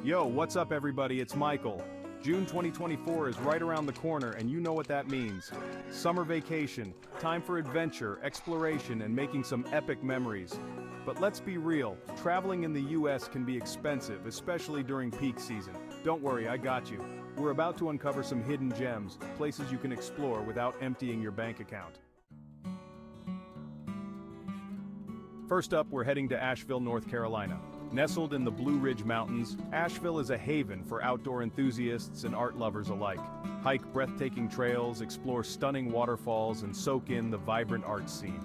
Yo, what's up everybody, it's Michael. June 2024 is right around the corner and you know what that means. Summer vacation, time for adventure, exploration, and making some epic memories. But let's be real, traveling in the US can be expensive, especially during peak season. Don't worry, I got you. We're about to uncover some hidden gems, places you can explore without emptying your bank account. First up, we're heading to Asheville, North Carolina. Nestled in the Blue Ridge Mountains, Asheville is a haven for outdoor enthusiasts and art lovers alike. Hike breathtaking trails, explore stunning waterfalls, and soak in the vibrant art scene.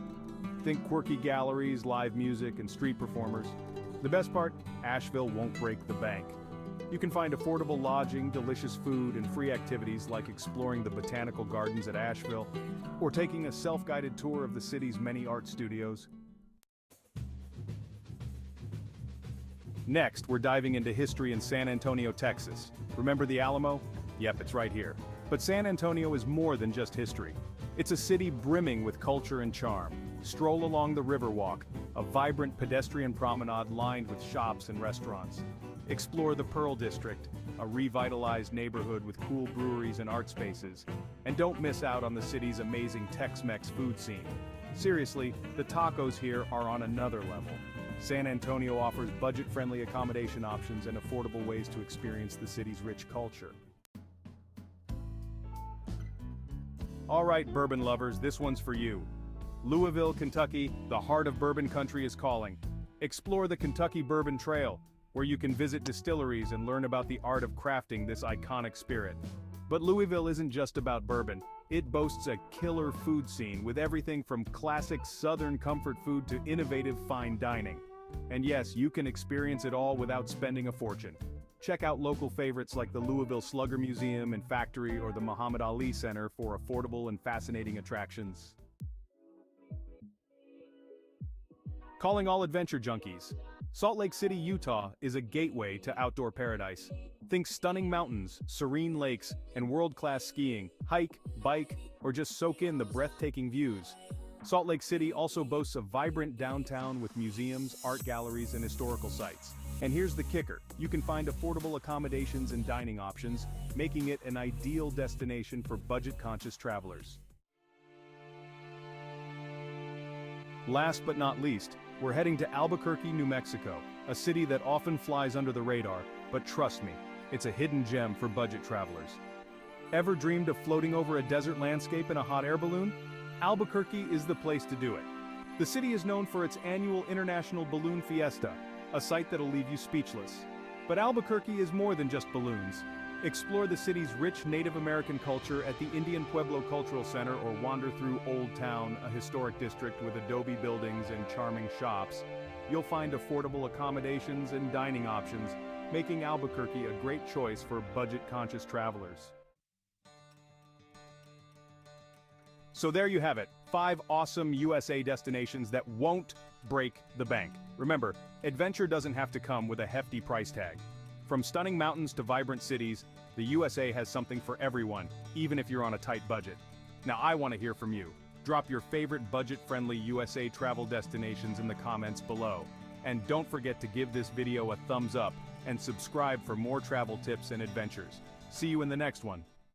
Think quirky galleries, live music, and street performers. The best part? Asheville won't break the bank. You can find affordable lodging, delicious food, and free activities like exploring the botanical gardens at Asheville, or taking a self-guided tour of the city's many art studios. Next, we're diving into history in San Antonio, Texas. Remember the Alamo? Yep, it's right here. But San Antonio is more than just history. It's a city brimming with culture and charm. Stroll along the Riverwalk, a vibrant pedestrian promenade lined with shops and restaurants. Explore the Pearl District, a revitalized neighborhood with cool breweries and art spaces. And don't miss out on the city's amazing Tex-Mex food scene. Seriously, the tacos here are on another level. San Antonio offers budget-friendly accommodation options and affordable ways to experience the city's rich culture. Alright, bourbon lovers, this one's for you. Louisville, Kentucky, the heart of bourbon country is calling. Explore the Kentucky Bourbon Trail, where you can visit distilleries and learn about the art of crafting this iconic spirit. But Louisville isn't just about bourbon. It boasts a killer food scene with everything from classic Southern comfort food to innovative fine dining. And yes, you can experience it all without spending a fortune. Check out local favorites like the Louisville Slugger Museum and Factory or the Muhammad Ali Center for affordable and fascinating attractions. Calling all adventure junkies. Salt Lake City, Utah is a gateway to outdoor paradise. Think stunning mountains, serene lakes, and world-class skiing. Hike, bike, or just soak in the breathtaking views. Salt Lake City also boasts a vibrant downtown with museums, art galleries, and historical sites. And here's the kicker, you can find affordable accommodations and dining options, making it an ideal destination for budget-conscious travelers. Last but not least, we're heading to Albuquerque, New Mexico, a city that often flies under the radar, but trust me, it's a hidden gem for budget travelers. Ever dreamed of floating over a desert landscape in a hot air balloon? Albuquerque is the place to do it. The city is known for its annual International Balloon Fiesta, a sight that'll leave you speechless. But Albuquerque is more than just balloons. Explore the city's rich Native American culture at the Indian Pueblo Cultural Center or wander through Old Town, a historic district with adobe buildings and charming shops. You'll find affordable accommodations and dining options, making Albuquerque a great choice for budget-conscious travelers. So there you have it, 5 awesome USA destinations that won't break the bank. Remember, adventure doesn't have to come with a hefty price tag. From stunning mountains to vibrant cities, the USA has something for everyone, even if you're on a tight budget. Now I want to hear from you. Drop your favorite budget-friendly USA travel destinations in the comments below. And don't forget to give this video a thumbs up and subscribe for more travel tips and adventures. See you in the next one.